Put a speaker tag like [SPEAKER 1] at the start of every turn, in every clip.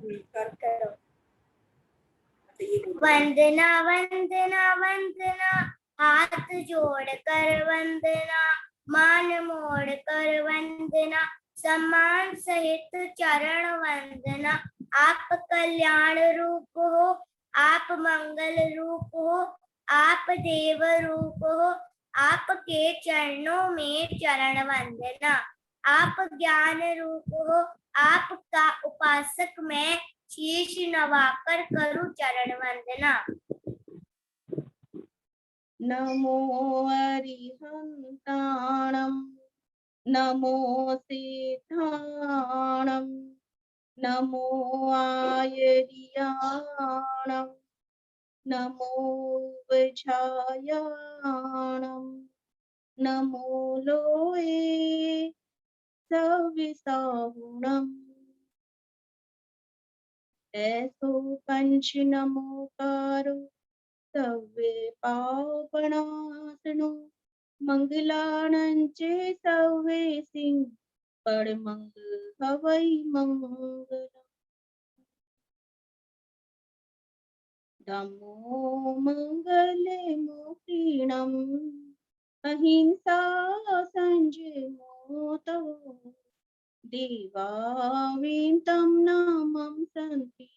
[SPEAKER 1] कर
[SPEAKER 2] वंदना वंदना वंदना, हाथ जोड़ कर वंदना, मान मोड़ कर वंदना, सम्मान सहित चरण वंदना। आप कल्याण रूप हो, आप मंगल रूप हो, आप देव रूप हो, आपके चरणों में चरण वंदना। आप ज्ञान रूप हो, आपका उपासक मैं शीश नवाकर करूं चरण वंदना।
[SPEAKER 3] नमो अरिहंताणं, नमो सिद्धाणं, नमो आयर्याणं, नमो विझायाणं, नमो लोये सविसाहुणम्। ऐसो पंच नमोकारो सव्ये पावपणासनो, मंगलानं चे सव्ये सिंह परमंगल हवै मंगलम्। धम्मो मंगले मोक्षिणम्, अहिंसा संयमो तवो, देवावितं नामं सन्ति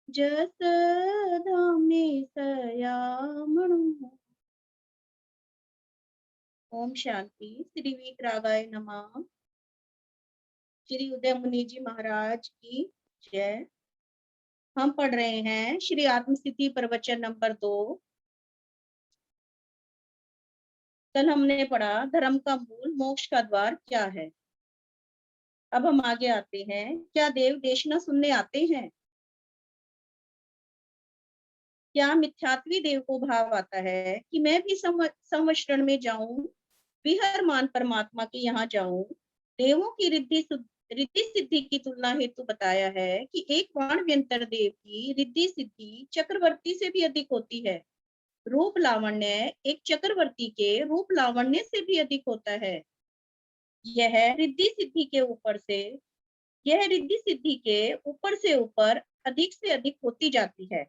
[SPEAKER 3] जस धामे सयामणु। ओम शांति। श्री वीतरागाय नमः। श्री उदय मुनि जी महाराज की जय। हम पढ़ रहे हैं श्री आत्मस्थिति प्रवचन नंबर 2। कल हमने पढ़ा धर्म का मूल मोक्ष का द्वार क्या है। अब हम आगे आते हैं, क्या देव देशना सुनने आते हैं? क्या मिथ्यात्वी देव को भाव आता है कि मैं भी संवत्सरण में जाऊं, विहरमान परमात्मा के यहाँ जाऊं? देवों की रिद्धि सिद्धि की तुलना हेतु बताया है कि एक वाणव्यंतर देव की रिद्धि सिद्धि चक्रवर्ती से भी अधिक होती है। रूप लावण्य एक चक्रवर्ती के रूप लावण्य से भी अधिक होता है। यह रिद्धि सिद्धि के ऊपर से ऊपर अधिक से अधिक होती जाती है।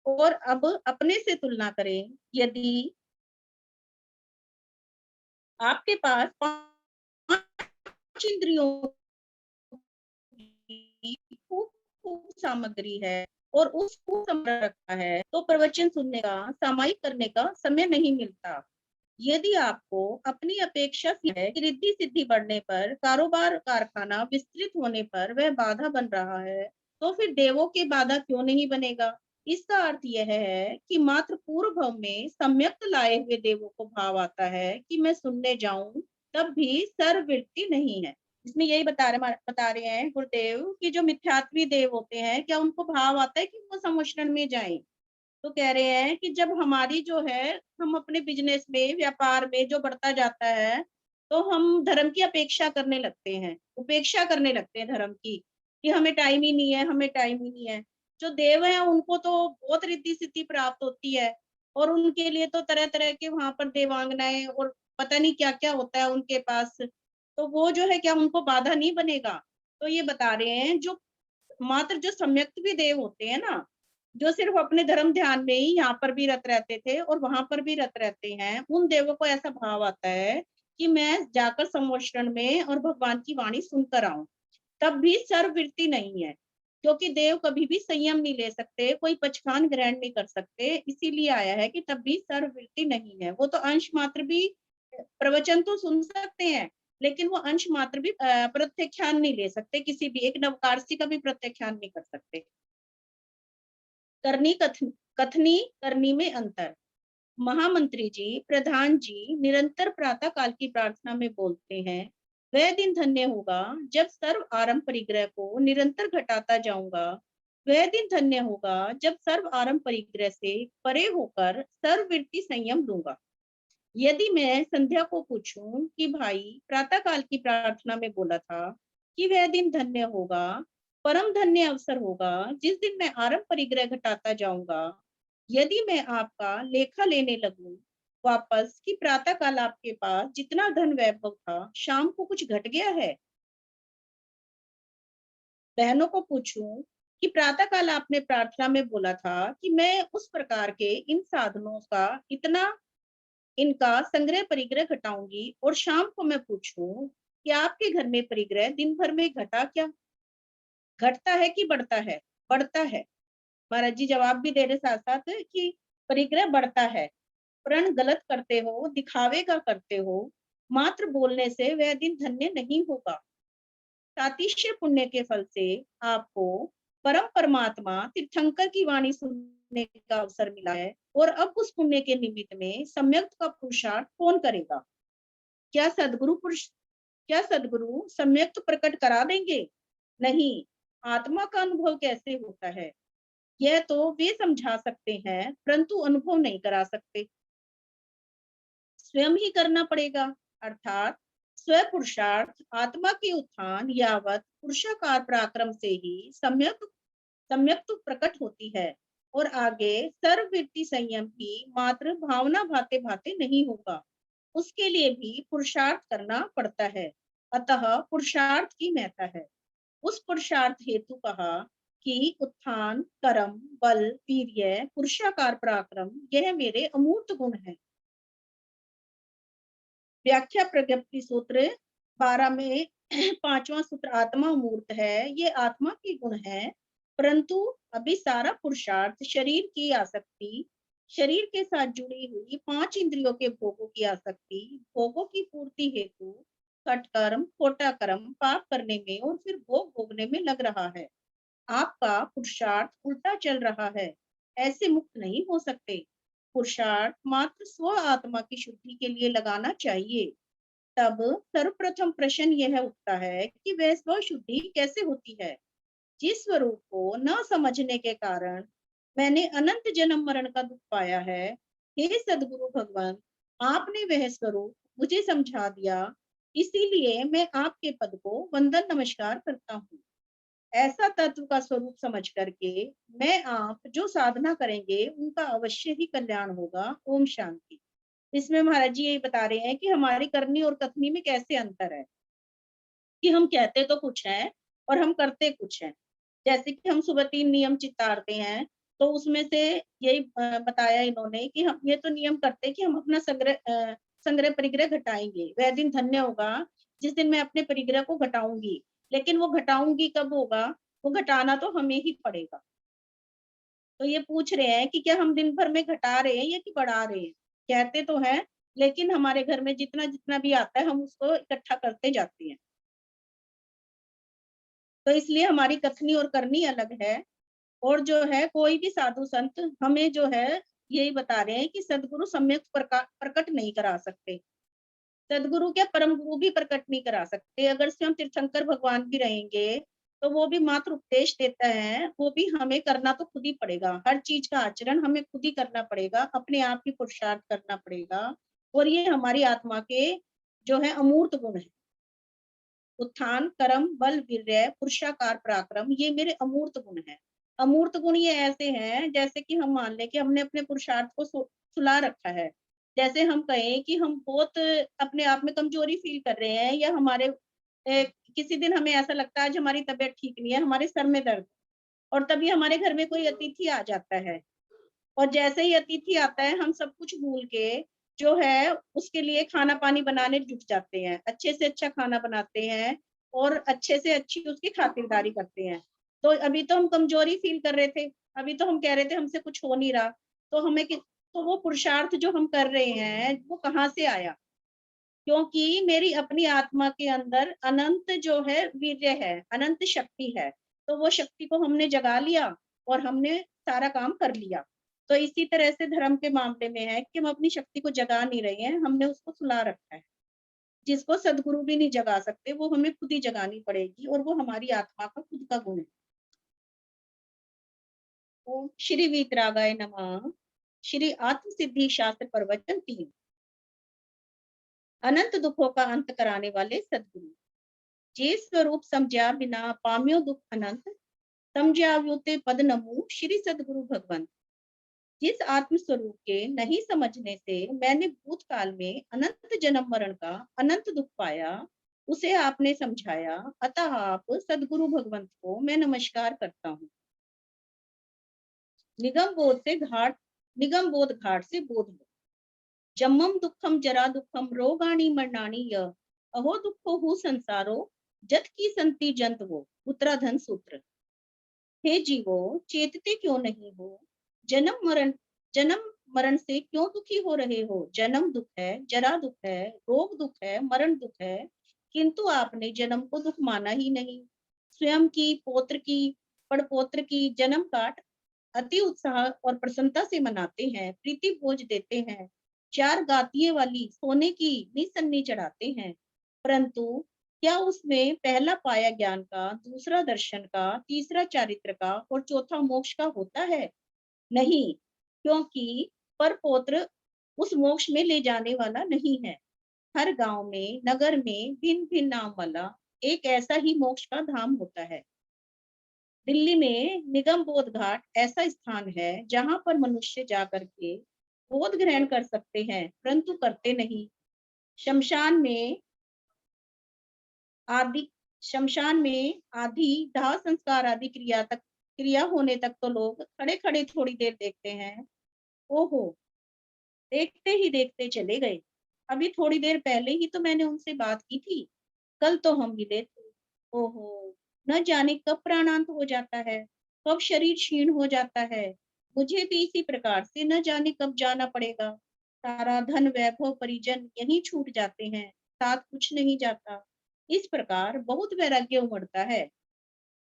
[SPEAKER 3] और अब अपने से तुलना करें, यदि आपके पास 5 इंद्रियों की खूब सामग्री है और उसको संभाल रखा है, तो प्रवचन सुनने का, सामायिक करने का समय नहीं मिलता। यदि आपको अपनी अपेक्षा है कि रिद्धि सिद्धि बढ़ने पर, कारोबार कारखाना विस्तृत होने पर वह बाधा बन रहा है, तो फिर देवों के बाधा क्यों नहीं बनेगा? इसका अर्थ यह है कि मात्र पूर्व भाव में सम्यक लाए हुए देवों को भाव आता है कि मैं सुनने जाऊं, तब भी सर्ववृत्ति नहीं है। इसमें यही बता रहे हैं गुरुदेव कि जो मिथ्यात्वी देव होते हैं, क्या उनको भाव आता है कि वो संवत्सरण में जाएं? तो कह रहे हैं कि जब हमारी जो है, हम अपने बिजनेस में, व्यापार में जो बढ़ता जाता है, तो हम धर्म की अपेक्षा करने लगते हैं, उपेक्षा करने लगते हैं धर्म की, कि हमें टाइम ही नहीं है, हमें टाइम ही नहीं है। जो देव हैं उनको तो बहुत रिद्धि सिद्धि प्राप्त होती है, और उनके लिए तो तरह तरह के वहां पर देवांगनाएं और पता नहीं क्या क्या होता है उनके पास। तो वो जो है, क्या उनको बाधा नहीं बनेगा? तो ये बता रहे हैं जो मात्र जो सम्यक भी देव होते हैं ना, जो सिर्फ अपने धर्म ध्यान में ही यहाँ पर भी रत रहते थे और वहां पर भी रत रहते हैं, उन देवों को ऐसा भाव आता है कि मैं जाकर संवत्सरण में और भगवान की वाणी सुनकर आऊं। तब भी सर्ववृत्ति नहीं है, क्योंकि देव कभी भी संयम नहीं ले सकते, कोई पचखान ग्रहण नहीं कर सकते। इसीलिए आया है कि तब भी सर्ववृत्ति नहीं है। वो तो अंश मात्र भी प्रवचन तो सुन सकते हैं, लेकिन वो अंश मात्र भी प्रत्याख्यान नहीं ले सकते, किसी भी एक नवकारसी का भी प्रत्याख्यान नहीं कर सकते। करनी कथनी करनी में अंतर। महामंत्री जी, प्रधान जी निरंतर प्रातः काल की प्रार्थना में बोलते हैं, वह दिन धन्य होगा जब सर्व आरंभ परिग्रह को निरंतर घटाता जाऊंगा। वह दिन धन्य होगा जब सर्व आरंभ परिग्रह से परे होकर सर्ववृत्ति संयम लूंगा। यदि मैं संध्या को पूछूं कि भाई प्रातः काल की प्रार्थना में बोला था कि वह दिन धन्य होगा, परम धन्य अवसर होगा जिस दिन मैं आरंभ परिग्रह घटाता जाऊंगा, यदि मैं आपका लेखा लेने लगूं वापस कि प्रातः काल आपके पास जितना धन वैभव था, शाम को कुछ घट गया है, बहनों को पूछूं कि प्रातःकाल आपने प्रार्थना में बोला था कि मैं उस प्रकार के इन साधनों का इनका संग्रह परिग्रह घटाऊंगी, और शाम को मैं पूछूं कि आपके घर में परिग्रह दिन भर में घटा क्या? घटता है कि बढ़ता है? बढ़ता है। महाराज जी जवाब भी दे रहे साथ साथ कि परिग्रह बढ़ता है। प्रण गलत करते हो, दिखावे का करते हो, मात्र बोलने से वह दिन धन्य नहीं होगा। सातिश्य पुण्य के फल से आपको परम परमात्मा तीर्थंकर की वाणी सुनने का अवसर मिला है, और अब उस पुण्य के निमित्त में सम्यक का पुरुषार्थ कौन करेगा? क्या सदगुरु सम्यक प्रकट करा देंगे? नहीं। आत्मा का अनुभव कैसे होता है, यह तो वे समझा सकते हैं, परंतु अनुभव नहीं करा सकते। स्वयं ही करना पड़ेगा, अर्थात स्व पुरुषार्थ आत्मा के उत्थान यावत पुरुषाकार पराक्रम से ही सम्यक सम्यक तो प्रकट होती है, और आगे सर्ववृत्ति संयम की मात्र भावना भाते भाते नहीं होगा, उसके लिए भी पुरुषार्थ करना पड़ता है। अतः पुरुषार्थ की महत्ता है। उस पुरुषार्थ हेतु कहा कि उत्थान, कर्म, बल, वीर्य, पुरुषाकार पराक्रम यह मेरे अमूर्त गुण है। व्याख्या प्रज्ञप्ति सूत्र 12 में 5वां सूत्र आत्मा मूर्त है, ये आत्मा के गुण है, परंतु अभी सारा पुरुषार्थ शरीर की आसक्ति, शरीर के साथ जुड़ी हुई 5 इंद्रियों के भोगों की आसक्ति, भोगों की पूर्ति हेतु कटकर्म, खोटा कर्म, पाप करने में और फिर भोग भोगने में लग रहा है। आपका पुरुषार्थ उल्टा चल रहा है, ऐसे मुक्त नहीं हो सकते। पुरुषार्थ मात्र स्व आत्मा की शुद्धि के लिए लगाना चाहिए। तब सर्वप्रथम प्रश्न यह उठता है कि वह स्व शुद्धि कैसे होती है, जिस स्वरूप को न समझने के कारण मैंने अनंत जन्म मरण का दुख पाया है। हे सदगुरु भगवान, आपने वह स्वरूप मुझे समझा दिया, इसीलिए मैं आपके पद को वंदन नमस्कार करता हूँ। ऐसा तत्व का स्वरूप समझ करके मैं आप जो साधना करेंगे उनका अवश्य ही कल्याण होगा। ओम शांति। इसमें महाराज जी यही बता रहे हैं कि हमारी करनी और कथनी में कैसे अंतर है, कि हम कहते तो कुछ है और हम करते कुछ है। जैसे कि हम सुबह 3 नियम चित्तारते हैं, तो उसमें से यही बताया इन्होंने कि हम ये तो नियम करते कि हम अपना संग्रह परिग्रह घटाएंगे, वह दिन धन्य होगा जिस दिन मैं अपने परिग्रह को घटाऊंगी। लेकिन वो घटाऊंगी कब होगा? वो घटाना तो हमें ही पड़ेगा। तो ये पूछ रहे हैं कि क्या हम दिन भर में घटा रहे हैं या कि बढ़ा रहे हैं? कहते तो हैं, लेकिन हमारे घर में जितना जितना भी आता है हम उसको इकट्ठा करते जाते हैं। तो इसलिए हमारी कथनी और करनी अलग है। और जो है कोई भी साधु संत हमें जो है यही बता रहे हैं कि सदगुरु सम्यक प्रकट नहीं करा सकते। सदगुरु क्या परम गुरु भी प्रकट नहीं करा सकते। अगर स्वयं तीर्थंकर भगवान भी रहेंगे तो वो भी मात्र उपदेश देता है, वो भी हमें करना तो खुद ही पड़ेगा। हर चीज का आचरण हमें खुद ही करना पड़ेगा, अपने आप ही पुरुषार्थ करना पड़ेगा। और ये हमारी आत्मा के जो है अमूर्त गुण है। उत्थान, कर्म, बल, वीर्य, पुरुषाकार, पराक्रम ये मेरे अमूर्त गुण हैं। अमूर्त गुण ये ऐसे हैं जैसे कि हम मान लें कि हमने अपने पुरुषार्थ को सुला रखा है। जैसे हम कहें कि हम बहुत अपने आप में कमजोरी फील कर रहे हैं, या हमारे किसी दिन हमें ऐसा लगता है आज हमारी तबीयत ठीक नहीं है, हमारे सर में दर्द, और तभी हमारे घर में कोई अतिथि आ जाता है, और जैसे ही अतिथि आता है हम सब कुछ भूल के जो है उसके लिए खाना पानी बनाने जुट जाते हैं, अच्छे से अच्छा खाना बनाते हैं और अच्छे से अच्छी उसकी खातिरदारी करते हैं। तो अभी तो हम कमजोरी फील कर रहे थे, अभी तो हम कह रहे थे हमसे कुछ हो नहीं रहा, तो तो वो पुरुषार्थ जो हम कर रहे हैं वो कहाँ से आया? क्योंकि मेरी अपनी आत्मा के अंदर अनंत जो है वीर्य है, अनंत शक्ति है, तो वो शक्ति को हमने जगा लिया और हमने सारा काम कर लिया। तो इसी तरह से धर्म के मामले में है कि हम अपनी शक्ति को जगा नहीं रहे हैं, हमने उसको सुला रखा है, जिसको सदगुरु भी नहीं जगा सकते, वो हमें खुद ही जगानी पड़ेगी, और वो हमारी आत्मा का खुद का गुण है। ओम श्री वीतरागाय नमः। श्री आत्म सिद्धि शास्त्र प्रवचन 3। अनंत दुखों का अंत कराने वाले सदगुरु। जे स्वरूप समझा बिना पाम्यो दुख अनंत, समझाव्यो ते पद नमो श्री सदगुरु भगवंत। जिस आत्म स्वरूप के नहीं समझने से मैंने भूतकाल में अनंत जन्म मरण का अनंत दुख पाया, उसे आपने समझाया, अतः आप सदगुरु भगवंत को मैं नमस्कार करता हूँ। निगम बोध घाट से बोध लो। जम्मम दुखम जरा दुखम रोगाणी मरणानी य अहो दुखो हु संसारो जत की संति जंत वो। उत्तराधन सूत्र। हे जीवो, चेतते क्यों नहीं हो? जन्म मरण से क्यों दुखी हो रहे हो? जन्म दुख है, जरा दुख है, रोग दुख है, मरण दुख है, किंतु आपने जन्म को दुख माना ही नहीं। स्वयं की, पौत्र की, पड़पोत्र की जन्म काट अति उत्साह और प्रसन्नता से मनाते हैं, प्रीति भोज देते हैं, चार गातिये वाली सोने की निसन्नी चढ़ाते हैं, परंतु क्या उसमें पहला पाया ज्ञान का, दूसरा दर्शन का, तीसरा चारित्र का और चौथा मोक्ष का होता है? नहीं, क्योंकि पर पौत्र उस मोक्ष में ले जाने वाला नहीं है। हर गांव में, नगर में भिन्न भिन्न नाम वाला एक ऐसा ही मोक्ष का धाम होता है। दिल्ली में निगम बोध घाट ऐसा स्थान है जहां पर मनुष्य जाकर के बोध ग्रहण कर सकते हैं, परंतु करते नहीं। शमशान में आदि शमशान में आदि दाह संस्कार आदि क्रिया होने तक तो लोग खड़े खड़े थोड़ी देर देखते हैं। ओहो, देखते ही देखते चले गए। अभी थोड़ी देर पहले ही तो मैंने उनसे बात की थी, कल तो हम मिले थे। ओहो, न जाने कब प्राणांत हो जाता है, कब शरीर क्षीण हो जाता है। मुझे भी इसी प्रकार से न जाने कब जाना पड़ेगा। सारा धन वैभव परिजन यहीं छूट जाते हैं, साथ कुछ नहीं जाता। इस प्रकार बहुत वैराग्य उमड़ता है।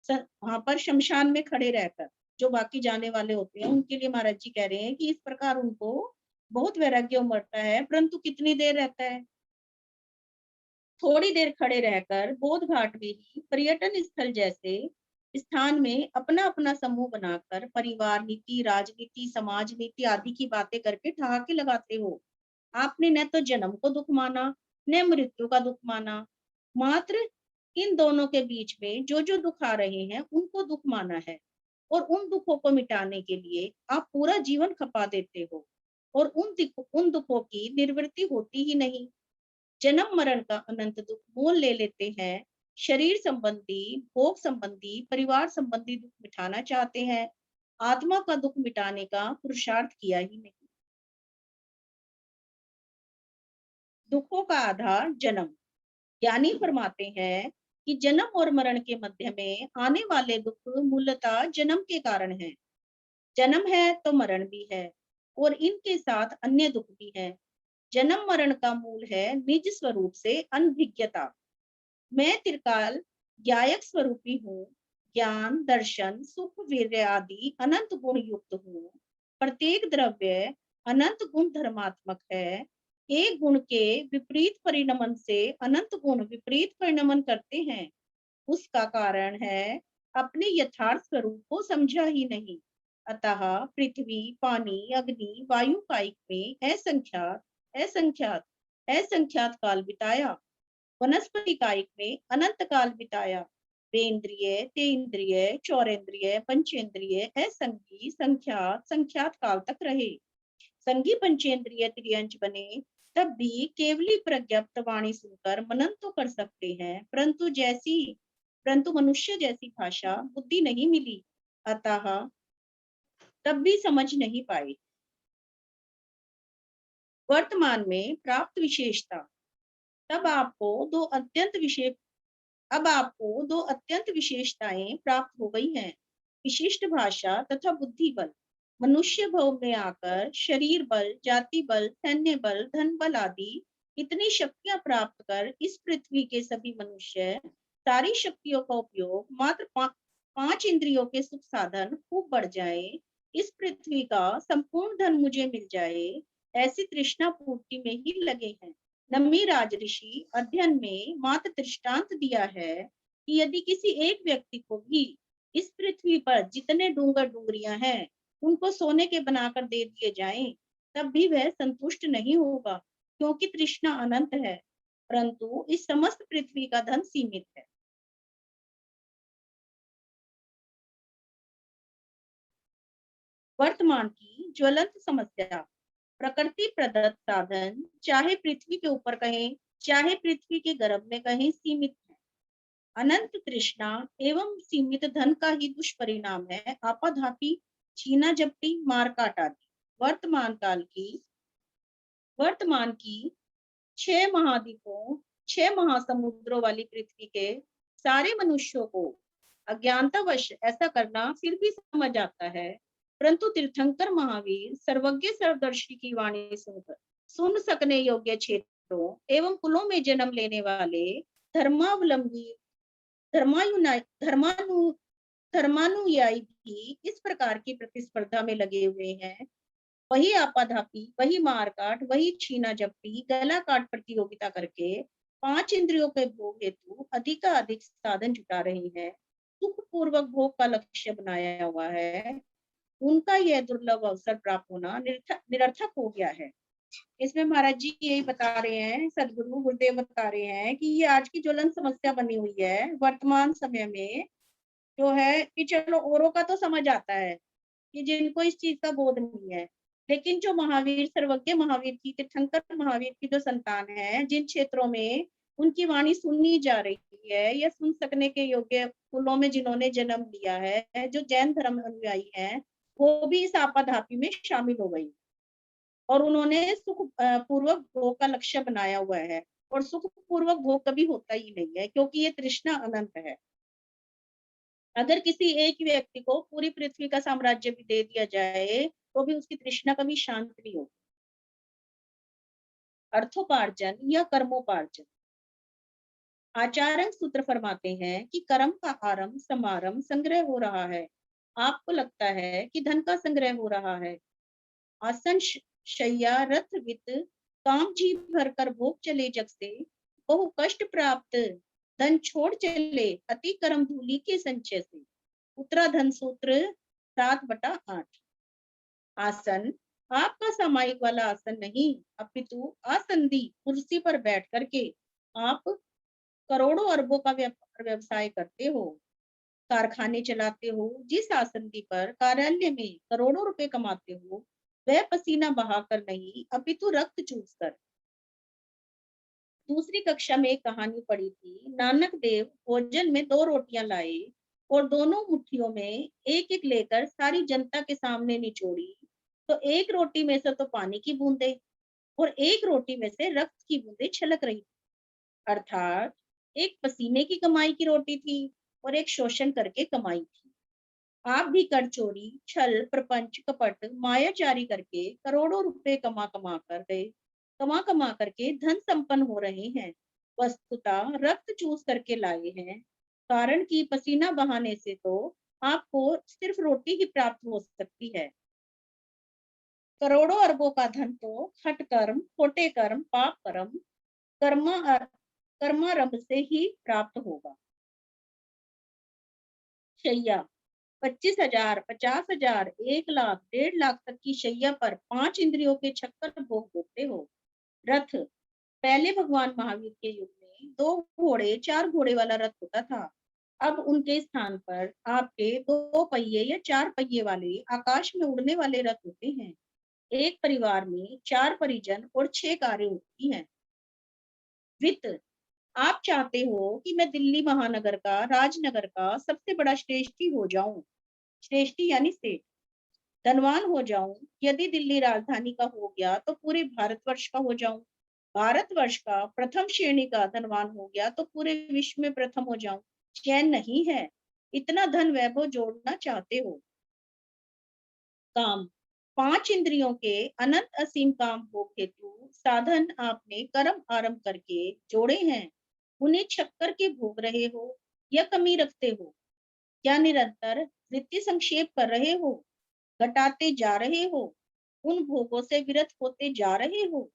[SPEAKER 3] वहां पर शमशान में खड़े रहकर जो बाकी जाने वाले होते हैं उनके लिए महाराज जी कह रहे हैं कि इस प्रकार उनको बहुत वैराग्य उमड़ता है, परंतु कितनी देर रहता है? थोड़ी देर खड़े रहकर बोध घाट में ही पर्यटन स्थल जैसे स्थान में अपना अपना समूह बनाकर परिवार नीति, राजनीति, समाज नीति आदि की बातें करके ठहाके लगाते हो। आपने न तो जन्म को दुख माना, न मृत्यु का दुख माना, मात्र इन दोनों के बीच में जो जो दुख आ रहे हैं उनको दुख माना है, और उन दुखों को मिटाने के लिए आप पूरा जीवन खपा देते हो, और उन दुखों की निवृत्ति होती ही नहीं। जन्म मरण का अनंत दुख मोल ले लेते हैं, शरीर संबंधी, भोग संबंधी, परिवार संबंधी दुख मिटाना चाहते हैं, आत्मा का दुख मिटाने का पुरुषार्थ किया ही नहीं। दुखों का आधार जन्म। ज्ञानी फरमाते हैं कि जन्म और मरण के मध्य में आने वाले दुख मूलतः जन्म के कारण है। जन्म है तो मरण भी है, और इनके साथ अन्य दुख भी है। जन्म मरण का मूल है निज स्वरूप से अनभिज्ञता। मैं त्रिकाल ज्ञायक स्वरूपी हूँ, ज्ञान, दर्शन, सुख, वीर्य आदि अनंत गुण युक्त हूँ। प्रत्येक द्रव्य अनंत गुण धर्मात्मक है। एक गुण के विपरीत परिणमन से अनंत गुण विपरीत परिणमन करते हैं। उसका कारण है अपने यथार्थ स्वरूप को समझा ही नहीं। अतः पृथ्वी, पानी, अग्नि, वायु कायिक में असंख्यात असंख्यात काल बिताया। वनस्पति कायिक में अनंत काल बिताया। बेंद्रिय, तेन्द्रिय, चौरेंद्रिय, पंचेंद्रिय, असंगी, संख्यात संख्यात काल तक रहे। संगी पंचेंद्रिय त्रियंच बने तब भी केवली प्रज्ञप्त वाणी सुनकर मनन तो कर सकते हैं, परंतु मनुष्य जैसी भाषा बुद्धि नहीं मिली, अतः तब भी समझ नहीं पाए। वर्तमान में प्राप्त विशेषता। तब आपको दो अत्यंत विशेष अब आपको दो अत्यंत विशेषताएं प्राप्त हो गई हैं, विशिष्ट भाषा तथा बुद्धि बल। मनुष्य भव में आकर शरीर बल, जाति बल, सैन्य बल, धन बल आदि इतनी शक्तियां प्राप्त कर इस पृथ्वी के सभी मनुष्य सारी शक्तियों का उपयोग मात्र पांच इंद्रियों के सुख साधन खूब बढ़ जाए, इस पृथ्वी का संपूर्ण धन मुझे मिल जाए, ऐसी तृष्णा पूर्ति में ही लगे हैं। नम्मी राज ऋषि अध्ययन में मात्र दृष्टांत दिया है कि यदि किसी एक व्यक्ति को भी इस पृथ्वी पर जितने डूंगर डूंगरियां हैं उनको सोने के बनाकर दे दिए जाएं, तब भी वह संतुष्ट नहीं होगा, क्योंकि तृष्णा अनंत है, परंतु इस समस्त पृथ्वी का धन सीमित है। वर्तमान की ज्वलंत समस्या। प्रकृति प्रदत्त साधन, चाहे पृथ्वी के ऊपर कहें, चाहे पृथ्वी के गर्भ में कहीं सीमित है। अनंत तृष्णा एवं सीमित धन का ही दुष्परिणाम है आपाधापी, छीना झपटी, मारकाट आदि। वर्तमान की 6 महाद्वीपों, 6 महासमुद्रों वाली पृथ्वी के सारे मनुष्यों को अज्ञानतावश ऐसा करना फिर भी समझ आता है, परंतु तीर्थंकर महावीर सर्वज्ञ सर्वदर्शी की वाणी सुनकर सुन सकने योग्य क्षेत्रों एवं कुलों में जन्म लेने वाले धर्मावलंबी धर्मायुना धर्मानु धर्मानुयायी भी इस प्रकार की प्रतिस्पर्धा में लगे हुए हैं। वही आपाधापी, वही मारकाट, वही छीना झपटी, गला काट प्रतियोगिता करके 5 इंद्रियों के भोग हेतु अधिकाधिक साधन जुटा रही है, सुख पूर्वक भोग का लक्ष्य बनाया हुआ है। उनका यह दुर्लभ अवसर प्राप्त होना निरर्थक हो गया है। इसमें महाराज जी यही बता रहे हैं, सदगुरु गुरुदेव बता रहे हैं कि ये आज की ज्वलन समस्या बनी हुई है वर्तमान समय में, जो है कि चलो औरों का तो समझ आता है कि जिनको इस चीज का बोध नहीं है, लेकिन जो महावीर सर्वज्ञ महावीर की, तीर्थंकर महावीर की जो संतान है, जिन क्षेत्रों में उनकी वाणी सुननी जा रही है या सुन सकने के योग्य कुलों में जिन्होंने जन्म लिया है, जो जैन धर्म अनुयायी हैं, वो भी इस आपाधापी में शामिल हो गई और उन्होंने सुख पूर्वक भोग का लक्ष्य बनाया हुआ है। और सुख पूर्वक भोग कभी होता ही नहीं है, क्योंकि ये तृष्णा अनंत है। अगर किसी एक व्यक्ति को पूरी पृथ्वी का साम्राज्य भी दे दिया जाए तो भी उसकी तृष्णा कभी शांत नहीं होगी। अर्थोपार्जन या कर्मोपार्जन। आचार्य सूत्र फरमाते हैं कि कर्म का आरंभ समारंभ संग्रह हो रहा है। आपको लगता है कि धन का संग्रह हो रहा है। आसन शैया रथ वित्त काम जी भर कर भोग चले जग से, बहु कष्ट प्राप्त धन छोड़ चले अति कर्म धूलि के संचय से। उत्तराधन सूत्र 7/8। आसन आपका सामायिक वाला आसन नहीं, अपितु आसंदी कुर्सी पर बैठ करके आप करोड़ों अरबों का व्यवसाय करते हो, कारखाने चलाते हो। जिस आसंदी पर कार्यालय में करोड़ों रुपए कमाते हो, वह पसीना बहाकर नहीं, अपितु रक्त चूस कर। दूसरी कक्षा में एक कहानी पढ़ी थी। नानक देव भोजन में 2 रोटियां लाए और दोनों मुट्ठियों में एक एक लेकर सारी जनता के सामने निचोड़ी, तो एक रोटी में से तो पानी की बूंदे और एक रोटी में से रक्त की बूंदे छलक रही थी। अर्थात एक पसीने की कमाई की रोटी थी और एक शोषण करके कमाई थी। आप भी कर चोरी, छल, प्रपंच, कपट, मायाचारी करके करोड़ों रुपए कमा कमा करके धन संपन्न हो रहे हैं। वस्तुतः रक्त चूस करके लाए हैं, कारण कि पसीना बहाने से तो आपको सिर्फ रोटी ही प्राप्त हो सकती है। करोड़ों अरबों का धन तो खट कर्म, खोटे कर्म, पाप कर्म, कर्मारंभ से ही प्राप्त होगा। शैया 25,000, 50,000, 1 लाख, 1.5 लाख तक की शैया पर 5 इंद्रियों के छक्कर भोग होते हो। रथ पहले भगवान महावीर के युग में 2 घोड़े 4 घोड़े वाला रथ होता था। अब उनके स्थान पर आपके 2 पहिए या 4 पहिए वाले आकाश में उड़ने वाले रथ होते हैं। एक परिवार में 4 परिजन और 6 कारें होती हैं। वित्त आप चाहते हो कि मैं दिल्ली महानगर का, राजनगर का सबसे बड़ा श्रेष्ठी हो जाऊं, श्रेष्ठी यानी सेठ, धनवान हो जाऊं। यदि दिल्ली राजधानी का हो गया तो पूरे भारतवर्ष का हो जाऊं, भारतवर्ष का प्रथम श्रेणी का धनवान हो गया तो पूरे विश्व में प्रथम हो जाऊं। चैन नहीं है, इतना धन वैभव जोड़ना चाहते हो। काम 5 इंद्रियों के अनंत असीम काम भोग हेतु साधन आपने कर्म आरंभ करके जोड़े हैं। उन्हें छक्कर के भोग रहे हो या कमी रखते हो, या निरंतर वृत्ति संक्षेप कर रहे हो, घटाते जा रहे हो, उन भोगों से विरत होते जा रहे हो,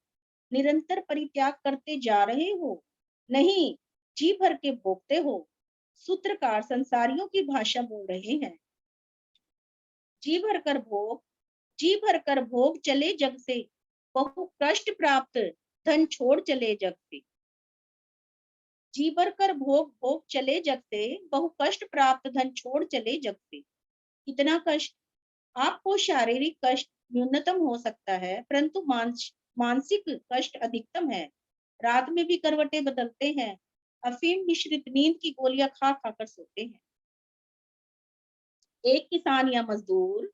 [SPEAKER 3] निरंतर परित्याग करते जा रहे हो, नहीं जी भर के भोगते हो। सूत्रकार संसारियों की भाषा बोल रहे हैं। जी भर कर भोग, जी भर कर भोग चले जग से, बहु कष्ट प्राप्त धन छोड़ चले जग से। जी भर कर भोग भोग चले जग से, बहु कष्ट प्राप्त धन छोड़ चले जग से। कितना कष्ट? आपको शारीरिक कष्ट न्यूनतम हो सकता है, परंतु मानसिक कष्ट अधिकतम है। रात में भी करवटें बदलते हैं, अफीम मिश्रित नींद की गोलियां खा खाकर सोते हैं। एक किसान या मजदूर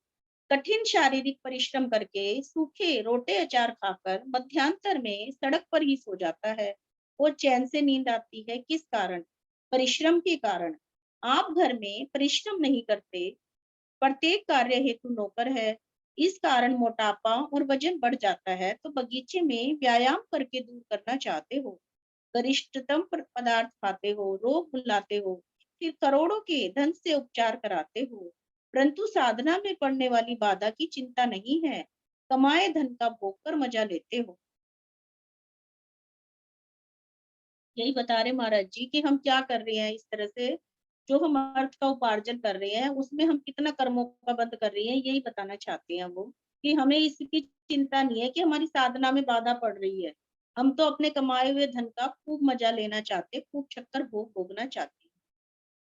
[SPEAKER 3] कठिन शारीरिक परिश्रम करके सूखे रोटे अचार खाकर मध्यांतर में सड़क पर ही सो जाता है। वो चैन से नींद आती है, किस कारण? परिश्रम के कारण। आप घर में परिश्रम नहीं करते, प्रत्येक कार्य हेतु नौकर है, इस कारण मोटापा और वजन बढ़ जाता है। तो बगीचे में व्यायाम करके दूर करना चाहते हो, गरिष्ठतम पदार्थ खाते हो, रोग बुलाते हो, फिर करोड़ों के धन से उपचार कराते हो, परंतु साधना में पड़ने वाली बाधा की चिंता नहीं है, कमाए धन का भोग कर मजा लेते हो। यही बता रहे महाराज जी कि हम क्या कर रहे हैं इस तरह से, जो हम अर्थ का उपार्जन कर रहे हैं उसमें हम कितना कर्मों का बंद कर रहे हैं, यही बताना चाहते हैं वो, कि हमें इसकी चिंता नहीं है कि हमारी साधना में बाधा पड़ रही है। हम तो अपने कमाए हुए धन का खूब मजा लेना चाहते, खूब चक्कर भोग भोगना चाहते हैं।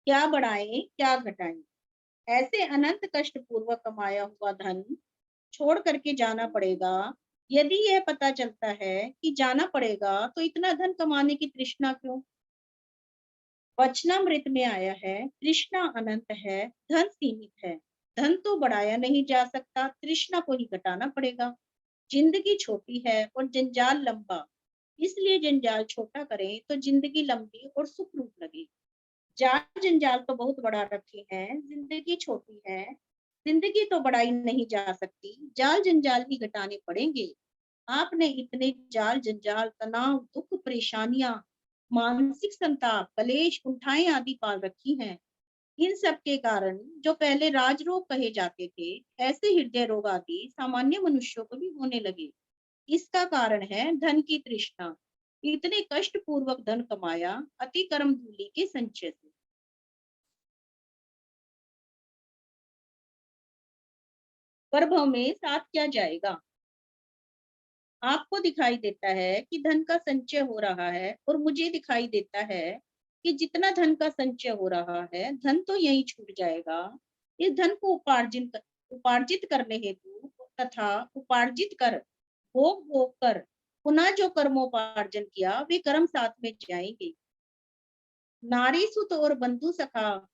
[SPEAKER 3] क्या बढ़ाएं क्या घटाएं, ऐसे अनंत कष्ट पूर्वक कमाया हुआ धन छोड़ करके जाना पड़ेगा। यदि यह पता चलता है कि जाना पड़ेगा तो इतना धन कमाने की तृष्णा क्यों? वचनामृत में आया है, तृष्णा अनंत है, धन सीमित है। धन तो बढ़ाया नहीं जा सकता, तृष्णा को ही घटाना पड़ेगा। जिंदगी छोटी है और जंजाल लंबा, इसलिए जंजाल छोटा करें तो जिंदगी लंबी और सुखरूप लगे। जाल जंजाल तो बहुत बड़ा रखे हैं, जिंदगी छोटी है, जिंदगी तो बढ़ाई नहीं जा सकती, जाल जंजाल ही घटाने पड़ेंगे। आपने इतने जाल जंजाल, तनाव, दुख, परेशानियां, मानसिक संताप, कलेश, कुंठाएं आदि पाल रखी हैं। इन सब के कारण जो पहले राजरोग कहे जाते थे, ऐसे हृदय रोग आदि सामान्य मनुष्यों को भी होने लगे। इसका कारण है धन की तृष्णा। इतने कष्ट पूर्वक धन कमाया अति कर्म धूलि के संचय से। वैभव में साथ क्या जाएगा? आपको दिखाई देता है कि धन का संचय हो रहा है और मुझे दिखाई देता है कि जितना धन का संचय हो रहा है, धन तो यही छूट जाएगा। इस धन को उपार्जित करने हेतु तथा उपार्जित कर भोग भोग कर पुनः जो कर्मोपार्जन किया, वे कर्म साथ में जाएंगे। नारी सुत और बंधु सखा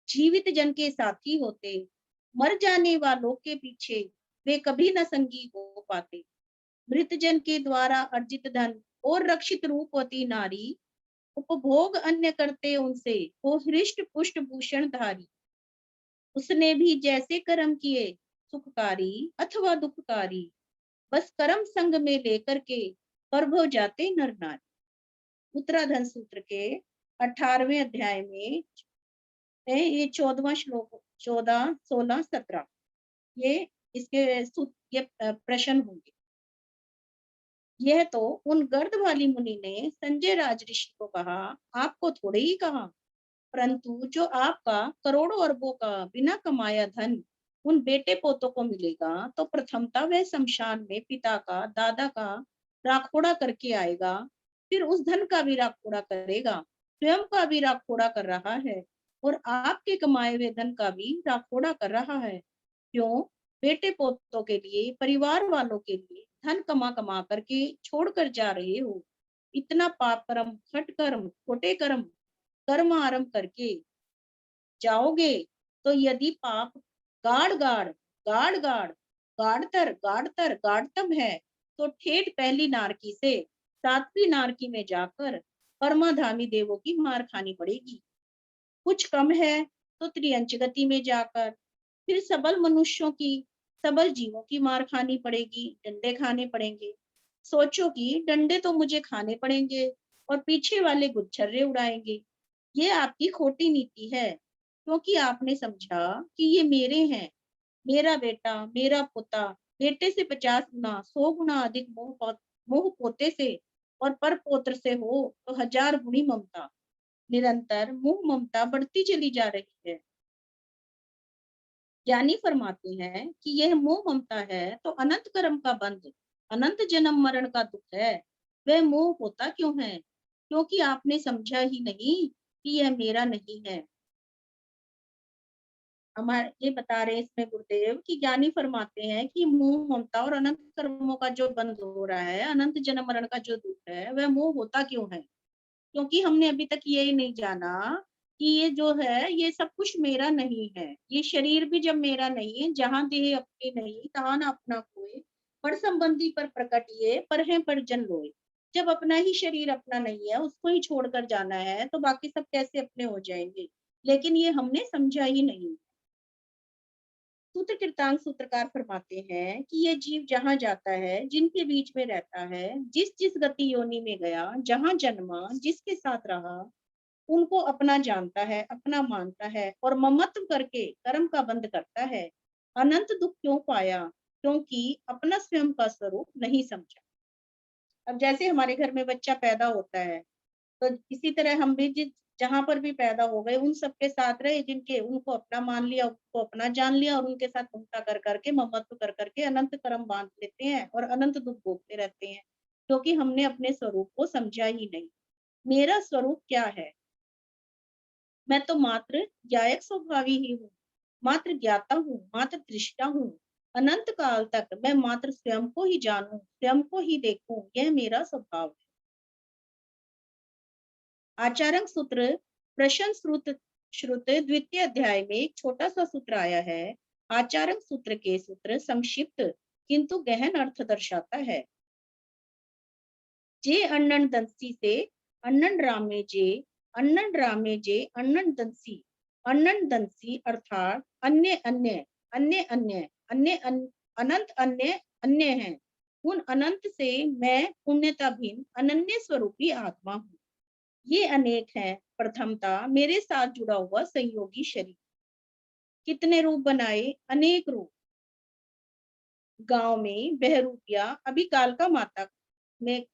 [SPEAKER 3] जीवित जन के साथी होते, मर जाने वालों के पीछे वे कभी न संगी हो पाते। मृत जन के द्वारा अर्जित धन और रक्षित रूपवती नारी उपभोग अन्य करते उनसे, हो हृष्ट पुष्ट भूषण धारी। उसने भी जैसे कर्म किए, सुखकारी अथवा दुखकारी, बस कर्म संग में लेकर के प्रभव जाते नर नारी। उत्तराधन सूत्र के 18वें अध्याय में ये 14वां श्लोक, 14, 16, 17, ये इसके ये प्रश्न होंगे। यह तो उन गर्द वाली मुनि ने संजय राज ऋषि को कहा, आपको थोड़े ही कहा, परंतु जो आपका करोड़ों अरबों का बिना कमाया धन उन बेटे पोतों को मिलेगा, तो प्रथमता वह शमशान में पिता का, दादा का राखोड़ा करके आएगा, फिर उस धन का भी राखोड़ा करेगा, स्वयं का भी राखोड़ा कर रहा है और आपके कमाए हुए धन का भी राखोड़ा कर रहा है। क्यों? बेटे पोतों के लिए, परिवार वालों के लिए धन कमा कमा करके छोड़ कर जा रहे हो। इतना पाप कर्म, खट कर्म, खोटे कर्म, कर्म आरंभ करके जाओगे, तो यदि पाप गाढ़ गाढ़ गाढ़ गाढ़ गाढ़तर गाढ़तर गाढ़तम है, तो ठेठ पहली नारकी से 7वीं नारकी में जाकर परमाधामी देवों की मार खानी पड़ेगी। कुछ कम है तो त्रियंच गति में जाकर फिर सबल मनुष्यों की, सबल जीवों की मार खानी पड़ेगी, डंडे खाने पड़ेंगे। सोचो कि डंडे तो मुझे खाने पड़ेंगे और पीछे वाले गुच्छर्रे उड़ाएंगे। ये आपकी खोटी नीति है, क्योंकि आपने समझा कि ये मेरे हैं, मेरा बेटा, मेरा पोता, बेटे से 50 गुना 100 गुना अधिक मोह पोते से और पर पोत्र से हो तो 1000 गुनी ममता। निरंतर मोह ममता बढ़ती चली जा रही है। ज्ञानी फरमाते हैं कि यह मोह ममता है तो अनंत कर्म का बंध, अनंत जन्म मरण का दुख है। वह मोह होता क्यों है? क्योंकि आपने समझा ही नहीं कि यह मेरा नहीं है। हमारे ये बता रहे हैं इसमें गुरुदेव कि ज्ञानी फरमाते हैं कि मोह ममता और अनंत कर्मों का जो बंध हो रहा है, अनंत जन्म मरण का जो दुख है, वह मोह होता क्यों है? क्योंकि हमने अभी तक ये नहीं जाना कि ये जो है ये सब कुछ मेरा नहीं है। ये शरीर भी जब मेरा नहीं है, जहाँ देह अपनी नहीं तहाँ न अपना कोई, पर संबंधी पर प्रकट ये पर है पर जन लोय। जब अपना ही शरीर अपना नहीं है, उसको ही छोड़कर जाना है, तो बाकी सब कैसे अपने हो जाएंगे? लेकिन ये हमने समझा ही नहीं। सूत्र कृतांत सूत्रकार फरमाते हैं कि ये जीव जहाँ जाता है, जिनके बीच में रहता है, जिस जिस गति योनि में गया, जहाँ जन्मा, जिसके साथ रहा, उनको अपना जानता है, अपना मानता है और ममत्व करके कर्म का बंध करता है। अनंत दुख क्यों पाया? क्योंकि अपना स्वयं का स्वरूप नहीं समझा। अब जैसे हमारे घर में बच्चा पैदा होता है, तो इसी तरह हम भी जिस जहाँ पर भी पैदा हो गए उन सबके साथ रहे, जिनके उनको अपना मान लिया, उनको अपना जान लिया और उनके साथ ममता कर करके, ममत्व कर करके अनंत कर्म बांध लेते हैं और अनंत दुख भोगते रहते हैं, क्योंकि हमने अपने स्वरूप को समझा ही नहीं। मेरा स्वरूप क्या है? मैं तो मात्र ज्ञायक स्वभावी ही हूँ, मात्र ज्ञाता हूँ, मात्र दृष्टा हूँ। अनंत काल तक मैं मात्र स्वयं को ही जानूं, स्वयं को ही देखूं, यह मेरा स्वभाव है। आचार्य सूत्र प्रश्न श्रुत श्रुत द्वितीय अध्याय में एक छोटा सा सूत्र आया है। आचार्य सूत्र के सूत्र संक्षिप्त किंतु गहन अर्थ दर्शाता है। जे अन्नन दंसी से अन्नन रामे जे, अन्नन रामे जे अन्नन दंसी। अन्नन दंसी अर्थात अन्य अन्य अन्य अन्य अन्य अनंत अन्य अन्य हैं। उन अनंत से मैं पुण्यता भिन्न अनन्य स्वरूपी आत्मा हूँ। ये अनेक है प्रथमता मेरे साथ जुड़ा हुआ संयोगी शरीर। कितने रूप बनाए? अनेक रूप। गांव में बहरूपिया अभी कालका माता में,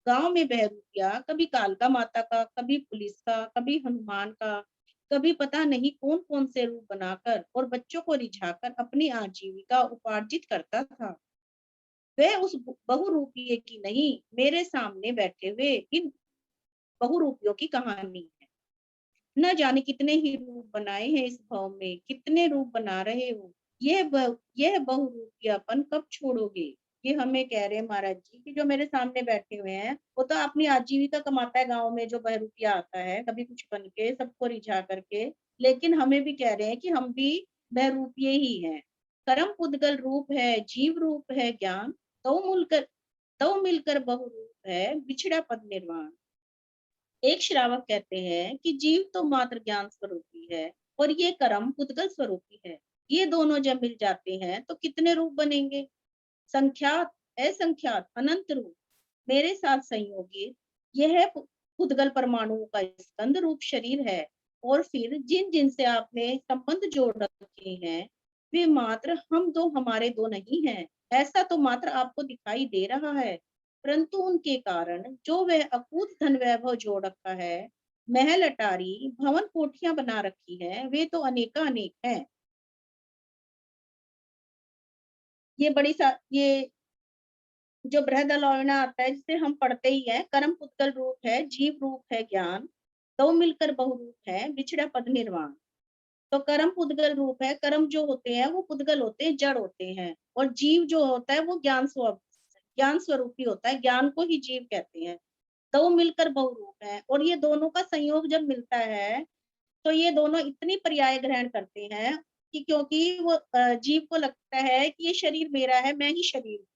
[SPEAKER 3] गांव में बहरूपिया कभी कालका माता का, कभी पुलिस का, कभी हनुमान का, कभी पता नहीं कौन कौन से रूप बनाकर और बच्चों को रिझाकर अपनी आजीविका उपार्जित करता था। वह उस बहुरूपीय की नहीं, मेरे सामने बैठे हुए इन बहुरूपियों की कहानी है। न जाने कितने ही रूप बनाए हैं इस भाव में, कितने रूप बना रहे हो। यह बहुरूपियापन कब छोड़ोगे? ये हमें कह रहे हैं महाराज जी कि जो मेरे सामने बैठे हुए हैं, वो तो अपनी आजीविका कमाता है गांव में, जो बहरूपिया आता है कभी कुछ बन के सबको रिझा करके, लेकिन हमें भी कह रहे हैं कि हम भी बहरूपिये ही हैं। कर्म पुद्गल रूप है, जीव रूप है ज्ञान, तो मिलकर बहुरूप है, बिछड़ा पद निर्वाण। एक श्रावक कहते हैं कि जीव तो मात्र ज्ञान स्वरूपी है और ये कर्म पुद्गल स्वरूपी है। ये दोनों जब मिल जाते हैं तो कितने रूप बनेंगे? संख्यात, असंख्यात, अनंत रूप मेरे साथ संयोगी। यह पुद्गल परमाणु का स्कंद रूप शरीर है। और फिर जिन जिन से आपने संबंध जोड़ रखे हैं, वे मात्र हम दो हमारे दो नहीं हैं। ऐसा तो मात्र आपको दिखाई दे रहा है, परंतु उनके कारण जो वह अकूत धन वैभव जोड़ रखा है, महल अटारी भवन कोठियां बना रखी है, वे तो अनेकानेक हैं। ये जो बृहदारण्यक आता है जिसे हम पढ़ते ही है, कर्म पुद्गल रूप है, जीव रूप है ज्ञान, दो मिलकर बहुरूप है, बिछड़ा पद निर्वाण। तो कर्म पुद्गल रूप है, कर्म जो होते हैं वो पुद्गल होते हैं, जड़ होते हैं, और जीव जो होता है वो ज्ञान स्वरूपी होता है, ज्ञान को ही जीव कहते हैं। दो मिलकर बहुरूप है, और ये दोनों का संयोग जब मिलता है तो ये दोनों इतनी पर्याय ग्रहण करते हैं कि क्योंकि वो जीव को लगता है कि ये शरीर मेरा है, मैं ही शरीर हूँ।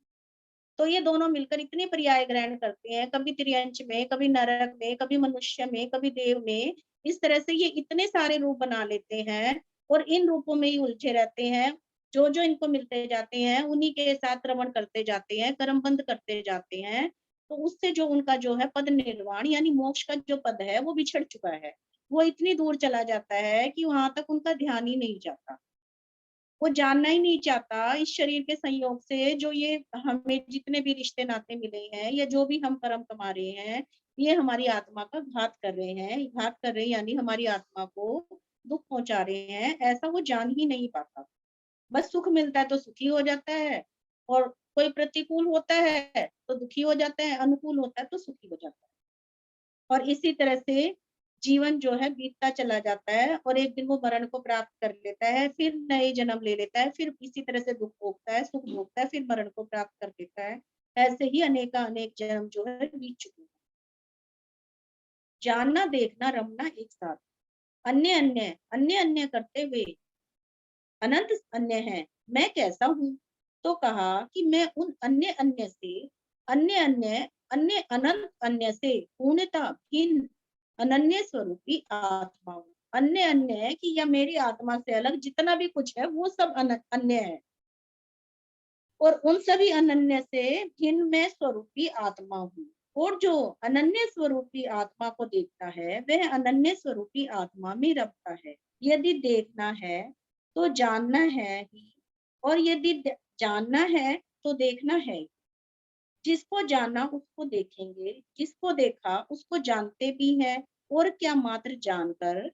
[SPEAKER 3] तो ये दोनों मिलकर इतने पर्याय ग्रहण करते हैं, कभी त्रियंच में, कभी नरक में, कभी मनुष्य में, कभी देव में। इस तरह से ये इतने सारे रूप बना लेते हैं और इन रूपों में ही उलझे रहते हैं। जो जो इनको मिलते जाते हैं उन्हीं के साथ रमण करते जाते हैं, कर्म बंद करते जाते हैं। तो उससे जो उनका जो है पद निर्वाण यानी मोक्ष का जो पद है वो बिछड़ चुका है। वो इतनी दूर चला जाता है कि वहां तक उनका ध्यान ही नहीं जाता। वो जानना ही नहीं चाहता इस शरीर के संयोग से जो ये हमें जितने भी रिश्ते नाते मिले हैं या जो भी हम कर्म कमा रहे हैं, ये हमारी आत्मा का घात कर रहे हैं। घात कर रहे हैं यानी हमारी आत्मा को दुख पहुंचा रहे हैं, ऐसा वो जान ही नहीं पाता। बस सुख मिलता है तो सुखी हो जाता है, और कोई प्रतिकूल होता है तो दुखी हो जाता है, अनुकूल होता है तो सुखी हो जाता है। और इसी तरह से जीवन जो है बीतता चला जाता है और एक दिन वो मरण को प्राप्त कर लेता है, फिर नए जन्म ले लेता है, फिर इसी तरह से दुख भोगता है, सुख भोगता है, फिर मरण को प्राप्त कर लेता है। ऐसे ही अनेक जन्म जो है बीत चुके हैं। जानना, देखना, रमना एक साथ, अन्य करते हुए अनंत अन्य है। मैं कैसा हूँ? तो कहा कि मैं उन अन्य अन्य से, अन्य अनंत अन्य से पूर्णतः भिन्न अनन्य स्वरूपी आत्मा हूँ। अन्य अन्य है कि यह मेरी आत्मा से अलग जितना भी कुछ है वो सब अन्य है, और उन सभी अनन्य से भिन्न मैं स्वरूपी आत्मा हूँ। और जो अनन्य स्वरूपी आत्मा को देखता है वह अनन्य स्वरूपी आत्मा में रमता है। यदि देखना है तो जानना है ही, और यदि जानना है तो देखना है। जिसको जाना उसको देखेंगे, जिसको देखा उसको जानते भी हैं, और क्या मात्र जानकर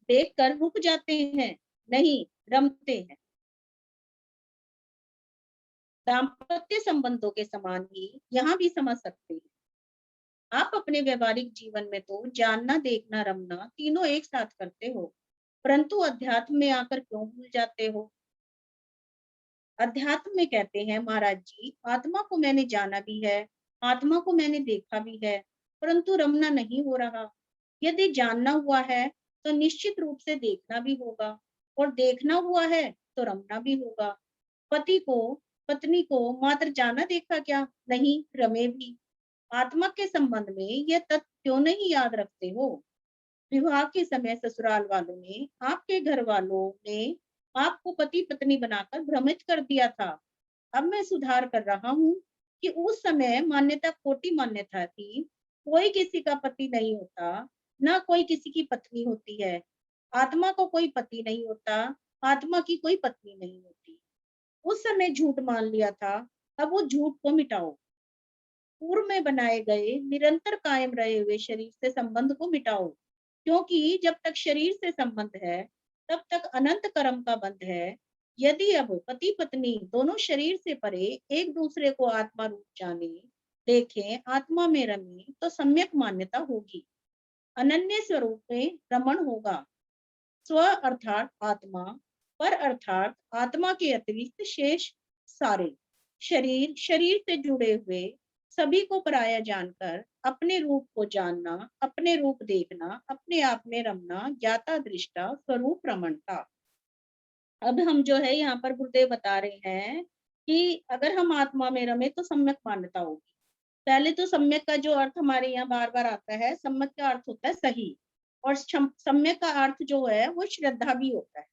[SPEAKER 3] देखकर रुक जाते हैं? नहीं, रमते हैं। दाम्पत्य संबंधों के समान ही यहाँ भी समझ सकते हैं। आप अपने व्यवहारिक जीवन में तो जानना, देखना, रमना तीनों एक साथ करते हो, परंतु अध्यात्म में आकर क्यों भूल जाते हो? अध्यात्म में कहते हैं महाराज जी, आत्मा को मैंने जाना भी है, आत्मा को मैंने देखा भी है, परंतु रमना नहीं हो रहा। यदि जानना हुआ है तो निश्चित रूप से देखना भी होगा, और देखना हुआ है तो रमना भी होगा। पति को, पत्नी को मात्र जाना देखा क्या? नहीं, रमे भी। आत्मा के संबंध में यह तथ्य क्यों नहीं याद रखते हो? विवाह के समय ससुराल वालों ने, आपके घर वालों ने आपको पति पत्नी बनाकर भ्रमित कर दिया था। अब मैं सुधार कर रहा हूँ कि उस समय मान्यता खोटी मान्यता थी। कोई किसी का पति नहीं होता, ना कोई किसी की पत्नी होती है। आत्मा को कोई पति नहीं होता, आत्मा की कोई पत्नी नहीं होती। उस समय झूठ मान लिया था, अब वो झूठ को मिटाओ। पूर्व में बनाए गए निरंतर कायम रहे हुए शरीर से संबंध को मिटाओ, क्योंकि जब तक शरीर से संबंध है तब तक अनंत कर्म का बंध है। यदि अब पति पत्नी दोनों शरीर से परे एक दूसरे को आत्मा रूप जाने, देखें, आत्मा में रमे, तो सम्यक मान्यता होगी, अनन्य स्वरूप में रमण होगा। स्व अर्थात आत्मा, पर अर्थात आत्मा के अतिरिक्त शेष सारे शरीर से जुड़े हुए सभी को पराया जानकर अपने रूप को जानना, अपने रूप देखना, अपने आप में रमना, ज्ञाता दृष्टा स्वरूप रमणता। अब हम जो है यहाँ पर गुरुदेव बता रहे हैं कि अगर हम आत्मा में रमे तो सम्यक मान्यता होगी। पहले तो सम्यक का जो अर्थ हमारे यहाँ बार बार आता है, सम्यक का अर्थ होता है सही, और सम्यक का अर्थ जो है वो श्रद्धा भी होता है।